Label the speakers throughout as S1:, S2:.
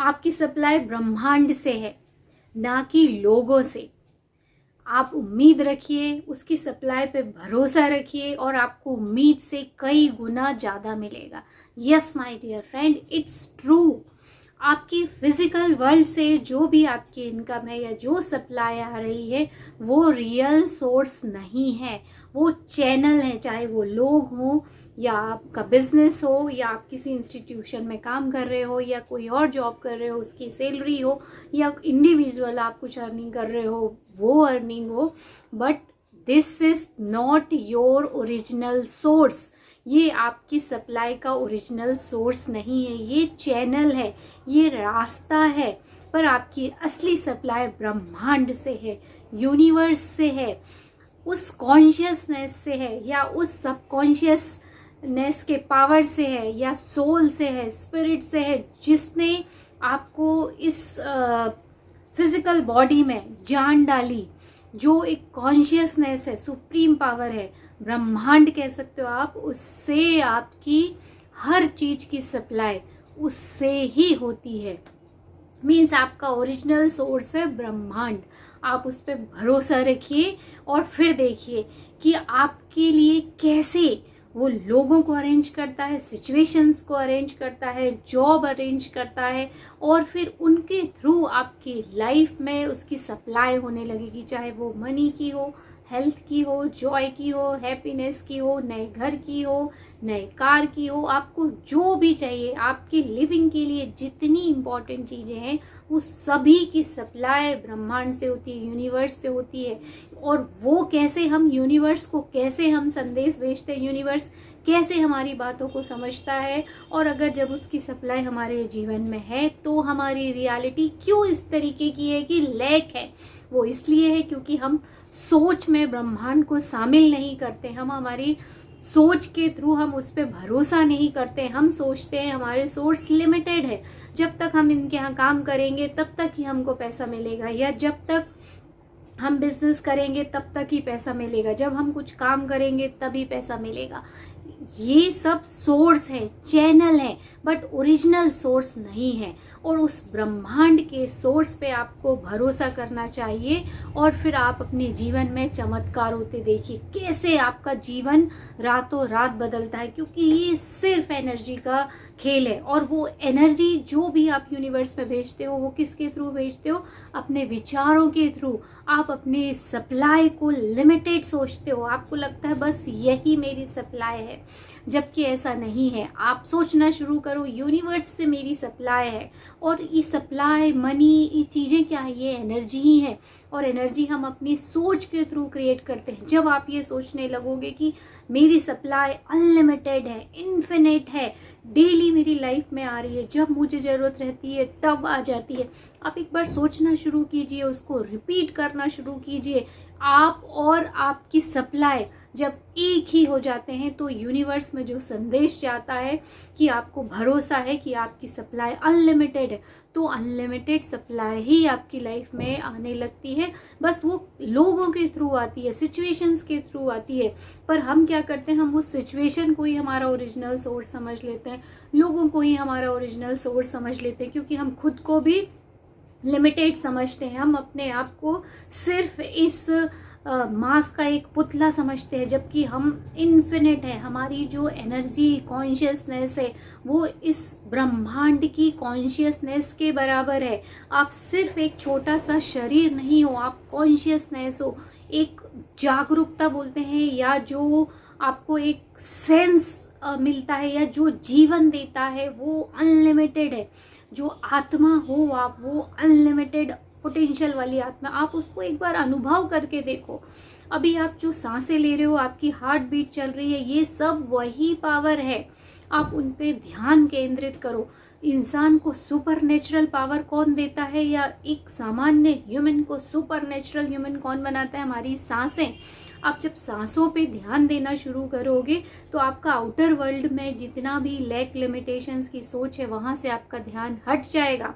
S1: आपकी सप्लाई ब्रह्मांड से है, ना कि लोगों से। आप उम्मीद रखिए, उसकी सप्लाई पे भरोसा रखिए और आपको उम्मीद से कई गुना ज़्यादा मिलेगा। Yes my dear friend, it's true. आपकी फिजिकल वर्ल्ड से जो भी आपकी इनकम है या जो सप्लाई आ रही है वो रियल सोर्स नहीं है, वो चैनल है। चाहे वो लोग हों या आपका बिजनेस हो या आप किसी इंस्टीट्यूशन में काम कर रहे हो या कोई और जॉब कर रहे हो उसकी सैलरी हो या इंडिविजुअल आप कुछ अर्निंग कर रहे हो वो अर्निंग हो, but this is not your original source. ये आपकी सप्लाई का ओरिजिनल सोर्स नहीं है, ये चैनल है, ये रास्ता है। पर आपकी असली सप्लाई ब्रह्मांड से है, यूनिवर्स से है, उस कॉन्शियसनेस से है या उस सबकॉन्शियसनेस के पावर से है या सोल से है, स्पिरिट से है, जिसने आपको इस फिजिकल बॉडी में जान डाली। जो एक कॉन्शियसनेस है, सुप्रीम पावर है, ब्रह्मांड कह सकते हो आप, उससे आपकी हर चीज की सप्लाई उससे ही होती है। मीन्स आपका ओरिजिनल सोर्स है ब्रह्मांड। आप उस पर भरोसा रखिए और फिर देखिए कि आपके लिए कैसे वो लोगों को अरेंज करता है, सिचुएशंस को अरेंज करता है, जॉब अरेंज करता है और फिर उनके थ्रू आपकी लाइफ में उसकी सप्लाई होने लगेगी। चाहे वो मनी की हो, हेल्थ की हो, जॉय की हो, हैप्पीनेस की हो, नए घर की हो, नए कार की हो, आपको जो भी चाहिए आपकी लिविंग के लिए जितनी इंपॉर्टेंट चीजें हैं वो सभी की सप्लाई ब्रह्मांड से होती है, यूनिवर्स से होती है। और वो कैसे, हम यूनिवर्स को कैसे हम संदेश भेजते हैं, यूनिवर्स कैसे हमारी बातों को समझता है, और अगर जब उसकी सप्लाई हमारे जीवन में है तो हमारी रियलिटी क्यों इस तरीके की है कि लैक है। वो इसलिए है क्योंकि हम सोच में ब्रह्मांड को शामिल नहीं करते, हम हमारी सोच के थ्रू हम उस पर भरोसा नहीं करते। हम सोचते हैं हमारे सोर्स लिमिटेड है, जब तक हम इनके यहाँ काम करेंगे तब तक ही हमको पैसा मिलेगा, या जब तक हम बिजनेस करेंगे तब तक ही पैसा मिलेगा, जब हम कुछ काम करेंगे तभी पैसा मिलेगा। ये सब सोर्स है, चैनल है, बट ओरिजिनल सोर्स नहीं है। और उस ब्रह्मांड के सोर्स पे आपको भरोसा करना चाहिए और फिर आप अपने जीवन में चमत्कार होते देखिए, कैसे आपका जीवन रातों रात बदलता है। क्योंकि ये सिर्फ एनर्जी का खेल है, और वो एनर्जी जो भी आप यूनिवर्स में भेजते हो वो किसके थ्रू भेजते हो, अपने विचारों के थ्रू। आप अपने सप्लाई को लिमिटेड सोचते हो, आपको लगता है बस यही मेरी सप्लाई है, जबकि ऐसा नहीं है। आप सोचना शुरू करो यूनिवर्स से मेरी सप्लाई है, और ये सप्लाई, मनी, ये चीजें क्या है, ये एनर्जी ही है। और एनर्जी हम अपनी सोच के थ्रू क्रिएट करते हैं। जब आप ये सोचने लगोगे कि मेरी सप्लाई अनलिमिटेड है, इन्फिनिट है, डेली मेरी लाइफ में आ रही है, जब मुझे जरूरत रहती है तब आ जाती है, आप एक बार सोचना शुरू कीजिए, उसको रिपीट करना शुरू कीजिए। आप और आपकी सप्लाई जब एक ही हो जाते हैं तो यूनिवर्स में जो संदेश जाता है कि आपको भरोसा है कि आपकी सप्लाई अनलिमिटेड है, तो अनलिमिटेड सप्लाई ही आपकी लाइफ में आने लगती है। बस वो लोगों के थ्रू आती है, सिचुएशंस के थ्रू आती है। पर हम क्या करते हैं, हम उस सिचुएशन को ही हमारा ओरिजिनल सोर्स समझ लेते हैं, लोगों को ही हमारा ओरिजिनल सोर्स समझ लेते हैं, क्योंकि हम खुद को भी लिमिटेड समझते हैं। हम अपने आप को सिर्फ इस मास का एक पुतला समझते हैं, जबकि हम इन्फिनिट है। हमारी जो एनर्जी, कॉन्शियसनेस है वो इस ब्रह्मांड की कॉन्शियसनेस के बराबर है। आप सिर्फ एक छोटा सा शरीर नहीं हो, आप कॉन्शियसनेस हो, एक जागरूकता बोलते हैं, या जो आपको एक सेंस मिलता है या जो जीवन देता है वो अनलिमिटेड है। जो आत्मा हो आप, वो अनलिमिटेड पोटेंशियल वाली आत्मा, आप उसको एक बार अनुभव करके देखो। अभी आप जो सांसें ले रहे हो, आपकी हार्ट बीट चल रही है, ये सब वही पावर है। आप उन पे ध्यान केंद्रित करो। इंसान को सुपर नेचुरल पावर कौन देता है, या एक सामान्य ह्यूमन को सुपर नेचुरल ह्यूमन कौन बनाता है, हमारी सांसें। आप जब सांसों पे ध्यान देना शुरू करोगे तो आपका आउटर वर्ल्ड में जितना भी लैक, लिमिटेशंस की सोच है वहां से आपका ध्यान हट जाएगा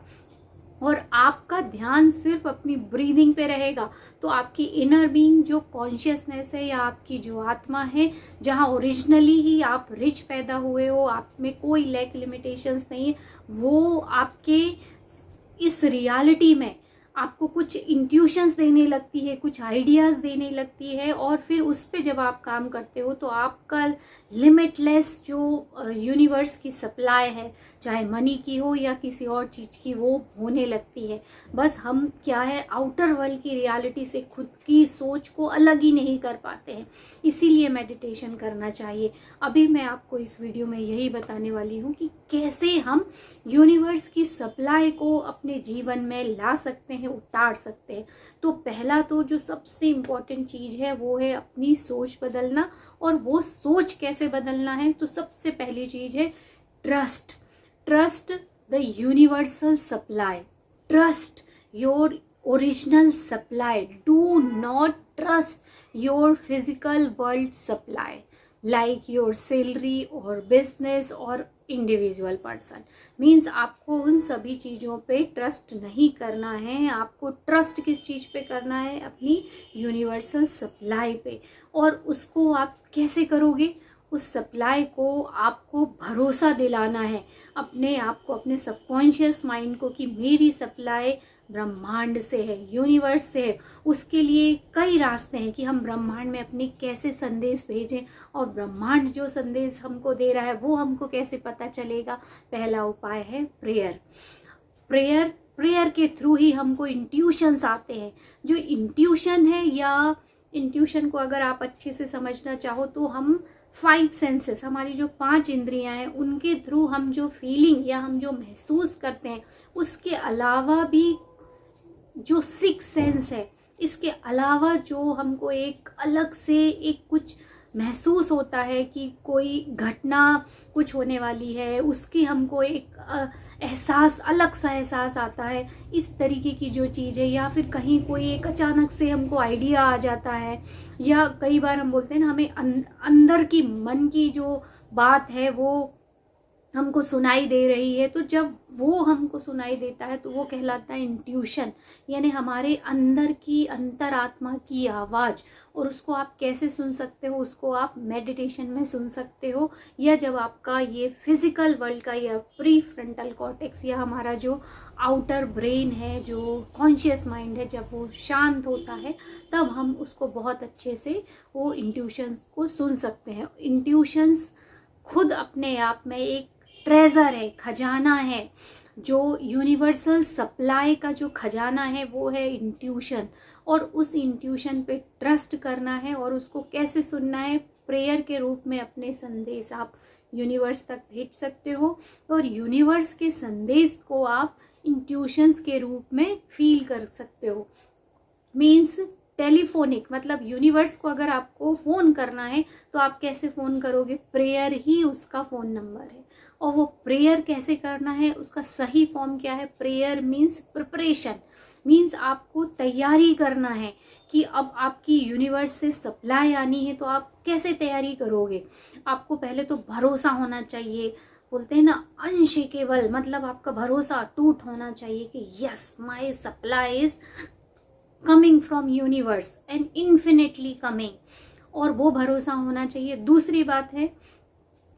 S1: और आपका ध्यान सिर्फ अपनी ब्रीदिंग पे रहेगा। तो आपकी इनर बीइंग जो कॉन्शियसनेस है या आपकी जो आत्मा है, जहाँ ओरिजिनली ही आप रिच पैदा हुए हो, आप में कोई लैक, लिमिटेशंस नहीं है, वो आपके इस रियलिटी में आपको कुछ इंट्यूशंस देने लगती है, कुछ आइडियाज़ देने लगती है, और फिर उस पे जब आप काम करते हो तो आपका लिमिटलेस जो यूनिवर्स की सप्लाई है, चाहे मनी की हो या किसी और चीज़ की, वो होने लगती है। बस हम क्या है, आउटर वर्ल्ड की रियलिटी से खुद की सोच को अलग ही नहीं कर पाते हैं, इसीलिए मेडिटेशन करना चाहिए। अभी मैं आपको इस वीडियो में यही बताने वाली हूँ कि कैसे हम यूनिवर्स की सप्लाई को अपने जीवन में ला सकते हैं, उतार सकते हैं। तो पहला तो जो सबसे इम्पोर्टेंट चीज़ है वो है अपनी सोच बदलना। और वो सोच कैसे बदलना है, तो सबसे पहली चीज़ है trust. Trust the universal supply, trust your original supply, do not trust your physical world supply like your salary और बिजनेस और इंडिविजुअल पर्सन। मीन्स आपको उन सभी चीज़ों पे ट्रस्ट नहीं करना है। आपको ट्रस्ट किस चीज़ पे करना है, अपनी यूनिवर्सल सप्लाई पे। और उसको आप कैसे करोगे, उस सप्लाई को आपको भरोसा दिलाना है अपने आप को, अपने सबकॉन्शियस माइंड को, कि मेरी सप्लाई ब्रह्मांड से है, यूनिवर्स से है। उसके लिए कई रास्ते हैं कि हम ब्रह्मांड में अपने कैसे संदेश भेजें, और ब्रह्मांड जो संदेश हमको दे रहा है वो हमको कैसे पता चलेगा। पहला उपाय है प्रेयर। प्रेयर प्रेयर के थ्रू ही हमको इंट्यूशंस आते हैं। जो इंट्यूशन है, या इंट्यूशन को अगर आप अच्छे से समझना चाहो तो हम 5 सेंसेस, हमारी जो 5 इंद्रियां हैं, उनके थ्रू हम जो फीलिंग या हम जो महसूस करते हैं, उसके अलावा भी जो 6 सेंस है, इसके अलावा जो हमको एक अलग से एक कुछ महसूस होता है कि कोई घटना कुछ होने वाली है, उसकी हमको एक एहसास, अलग सा एहसास आता है, इस तरीके की जो चीज़ है। या फिर कहीं कोई एक अचानक से हमको आइडिया आ जाता है, या कई बार हम बोलते हैं ना, हमें अंदर की मन की जो बात है वो हमको सुनाई दे रही है। तो जब वो हमको सुनाई देता है तो वो कहलाता है इंट्यूशन, यानी हमारे अंदर की अंतरात्मा की आवाज़। और उसको आप कैसे सुन सकते हो, उसको आप मेडिटेशन में सुन सकते हो, या जब आपका ये फिजिकल वर्ल्ड का या प्री फ्रंटल कॉर्टेक्स या हमारा जो आउटर ब्रेन है, जो कॉन्शियस माइंड है, जब वो शांत होता है, तब हम उसको बहुत अच्छे से वो इंट्यूशंस को सुन सकते हैं। इंट्यूशंस खुद अपने आप में एक ट्रेजर है, खजाना है। जो यूनिवर्सल सप्लाई का जो खजाना है वो है इंट्यूशन। और उस इंट्यूशन पे ट्रस्ट करना है, और उसको कैसे सुनना है, प्रेयर के रूप में अपने संदेश आप यूनिवर्स तक भेज सकते हो, और यूनिवर्स के संदेश को आप इंट्यूशंस के रूप में फील कर सकते हो। मीन्स टेलीफोनिक, मतलब यूनिवर्स को अगर आपको फ़ोन करना है तो आप कैसे फ़ोन करोगे, प्रेयर ही उसका फ़ोन नंबर है। और वो प्रेयर कैसे करना है, उसका सही फॉर्म क्या है, प्रेयर मीन्स प्रिपरेशन। मीन्स आपको तैयारी करना है कि अब आपकी यूनिवर्स से सप्लाई आनी है, तो आप कैसे तैयारी करोगे। आपको पहले तो भरोसा होना चाहिए, बोलते हैं ना अनशेकेबल, मतलब आपका भरोसा अटूट होना चाहिए कि yes, my supply is coming from universe and infinitely coming, और वो भरोसा होना चाहिए। दूसरी बात है,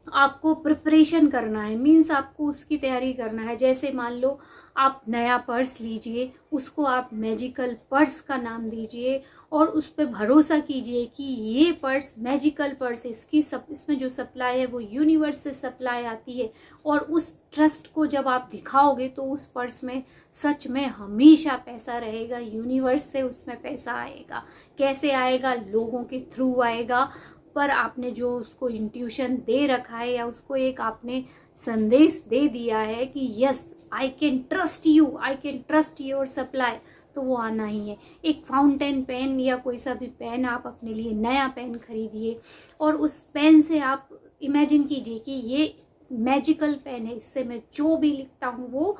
S1: आपको प्रिपरेशन करना है, मीन्स आपको उसकी तैयारी करना है। जैसे मान लो आप नया पर्स लीजिए, उसको आप मैजिकल पर्स का नाम दीजिए, और उस पर भरोसा कीजिए कि ये पर्स मैजिकल पर्स, इसमें जो सप्लाई है वो यूनिवर्स से सप्लाई आती है। और उस ट्रस्ट को जब आप दिखाओगे तो उस पर्स में सच में हमेशा पैसा रहेगा, यूनिवर्स से उसमें पैसा आएगा। कैसे आएगा, लोगों के थ्रू आएगा। पर आपने जो उसको इंट्यूशन दे रखा है, या उसको एक आपने संदेश दे दिया है कि yes I can trust you, I can trust your supply, तो वो आना ही है। एक फाउंटेन पेन या कोई सा भी पेन, आप अपने लिए नया पेन खरीदिए, और उस पेन से आप इमेजिन कीजिए कि ये मैजिकल पेन है, इससे मैं जो भी लिखता हूँ वो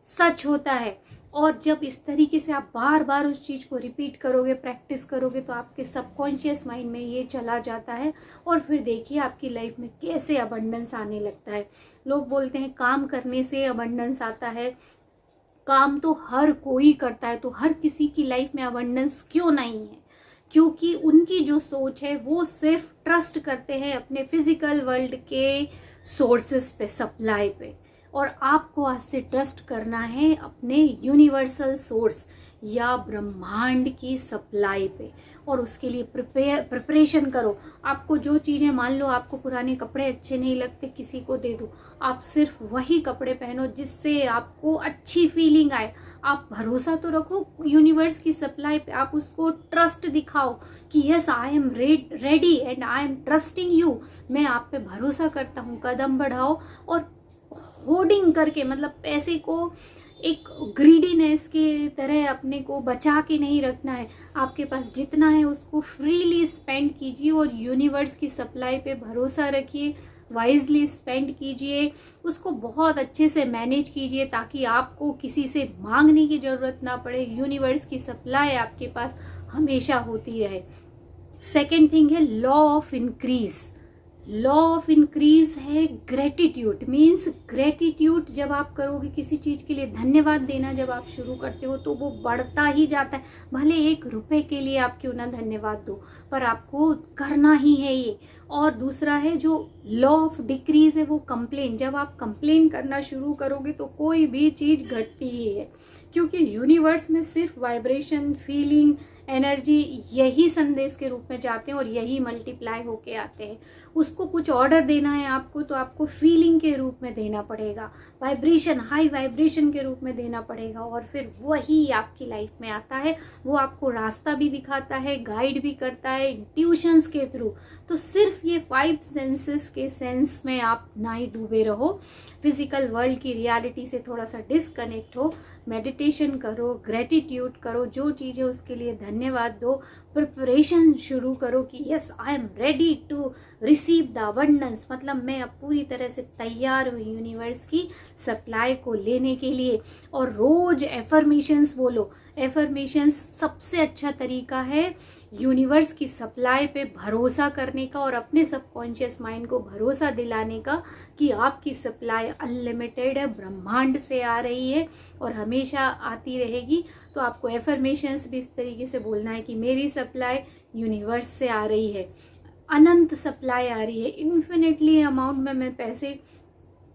S1: सच होता है। और जब इस तरीके से आप बार बार उस चीज़ को रिपीट करोगे, प्रैक्टिस करोगे, तो आपके सबकॉन्शियस माइंड में ये चला जाता है। और फिर देखिए आपकी लाइफ में कैसे अबंडेंस आने लगता है। लोग बोलते हैं काम करने से अबंडेंस आता है, काम तो हर कोई करता है, तो हर किसी की लाइफ में अबंडेंस क्यों नहीं है, क्योंकि उनकी जो सोच है वो सिर्फ ट्रस्ट करते हैं अपने फिजिकल वर्ल्ड के सोर्सेस पे, सप्लाई पे। और आपको आज से ट्रस्ट करना है अपने यूनिवर्सल सोर्स या ब्रह्मांड की सप्लाई पे, और उसके लिए प्रिपरेशन करो। आपको जो चीज़ें, मान लो आपको पुराने कपड़े अच्छे नहीं लगते, किसी को दे दो, आप सिर्फ वही कपड़े पहनो जिससे आपको अच्छी फीलिंग आए। आप भरोसा तो रखो यूनिवर्स की सप्लाई पे, आप उसको ट्रस्ट दिखाओ कि yes I am ready and I am trusting you, मैं आप पे भरोसा करता हूँ। कदम बढ़ाओ और होर्डिंग करके, मतलब पैसे को एक ग्रीडीनेस की तरह अपने को बचा के नहीं रखना है। आपके पास जितना है उसको फ्रीली स्पेंड कीजिए और यूनिवर्स की सप्लाई पे भरोसा रखिए, वाइजली स्पेंड कीजिए, उसको बहुत अच्छे से मैनेज कीजिए ताकि आपको किसी से मांगने की ज़रूरत ना पड़े। यूनिवर्स की सप्लाई आपके पास हमेशा होती रहे। सेकेंड थिंग है law of increase. Law of increase है ग्रेटिट्यूड। मीन्स ग्रेटिट्यूड जब आप करोगे, किसी चीज के लिए धन्यवाद देना जब आप शुरू करते हो तो वो बढ़ता ही जाता है। भले 1 रुपए के लिए आप क्यों ना धन्यवाद दो, पर आपको करना ही है ये। और दूसरा है जो लॉ ऑफ डिक्रीज है, वो कंप्लेन। जब आप कंप्लेन करना शुरू करोगे तो कोई भी चीज घटती ही है, क्योंकि यूनिवर्स में सिर्फ वाइब्रेशन, फीलिंग, एनर्जी यही संदेश के रूप में जाते हैं और यही मल्टीप्लाई होके आते हैं। उसको कुछ ऑर्डर देना है आपको तो आपको फीलिंग के रूप में देना पड़ेगा, वाइब्रेशन, हाई वाइब्रेशन के रूप में देना पड़ेगा, और फिर वही आपकी लाइफ में आता है। वो आपको रास्ता भी दिखाता है, गाइड भी करता है इंट्यूशंस के थ्रू। तो सिर्फ ये 5 सेंसेस के सेंस में आप ना ही डूबे रहो, फिजिकल वर्ल्ड की रियलिटी से थोड़ा सा डिस्कनेक्ट हो, मेडिटेशन करो, ग्रेटिट्यूड करो, जो चीज़ है उसके लिए धन्यवाद दो, प्रिपरेशन शुरू करो कि yes I am ready to receive the abundance, मतलब मैं अब पूरी तरह से तैयार हूँ यूनिवर्स की सप्लाई को लेने के लिए। और रोज एफर्मेशंस बोलो। एफर्मेशंस सबसे अच्छा तरीका है यूनिवर्स की सप्लाई पे भरोसा करने का और अपने सबकॉन्शियस माइंड को भरोसा दिलाने का कि आपकी सप्लाई अनलिमिटेड है, ब्रह्मांड से आ रही है और हमेशा आती रहेगी। तो आपको एफर्मेशंस भी इस तरीके से बोलना है कि मेरी सप्लाई यूनिवर्स से आ रही है, अनंत सप्लाई आ रही है, इन्फिनिटली अमाउंट में मैं पैसे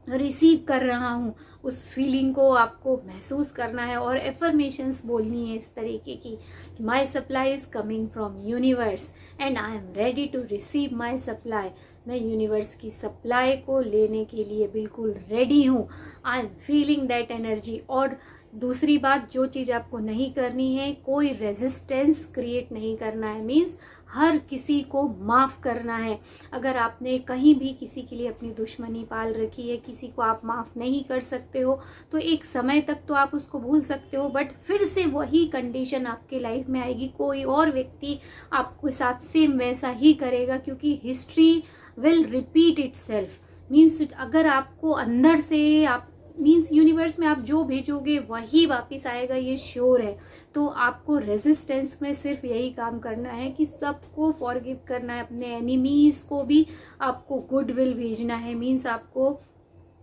S1: रिसीव कर रहा हूँ। उस फीलिंग को आपको महसूस करना है और एफर्मेशंस बोलनी है इस तरीके की, my supply is coming from universe and I am ready to receive my supply. मैं यूनिवर्स की सप्लाई को लेने के लिए बिल्कुल रेडी हूँ। I am feeling that energy. और दूसरी बात, जो चीज़ आपको नहीं करनी है, कोई रेजिस्टेंस क्रिएट नहीं करना है। मीन्स हर किसी को माफ़ करना है। अगर आपने कहीं भी किसी के लिए अपनी दुश्मनी पाल रखी है, किसी को आप माफ़ नहीं कर सकते हो, तो एक समय तक तो आप उसको भूल सकते हो, बट फिर से वही कंडीशन आपके लाइफ में आएगी, कोई और व्यक्ति आपके साथ सेम वैसा ही करेगा, क्योंकि history will repeat itself. Means अगर आपको अंदर से आप, मीन्स यूनिवर्स में आप जो भेजोगे वही वापस आएगा, ये श्योर है। तो आपको रेजिस्टेंस में सिर्फ यही काम करना है कि सबको फॉरगिव करना है, अपने एनिमीज को भी आपको गुडविल भेजना है। मीन्स आपको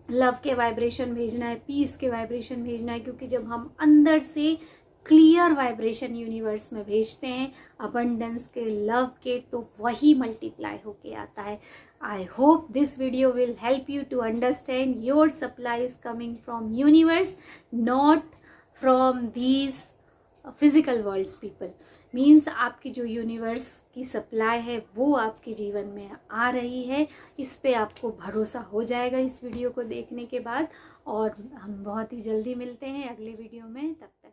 S1: लव के वाइब्रेशन भेजना है, पीस के वाइब्रेशन भेजना है, क्योंकि जब हम अंदर से क्लियर वाइब्रेशन यूनिवर्स में भेजते हैं अबंडेंस के, लव के, तो वही मल्टीप्लाई होके आता है। I hope this video will help you to understand your supply is coming from universe, not from these physical worlds people. Means आपकी जो यूनिवर्स की सप्लाई है वो आपके जीवन में आ रही है, इस पे आपको भरोसा हो जाएगा इस वीडियो को देखने के बाद। और हम बहुत ही जल्दी मिलते हैं अगले वीडियो में, तब तक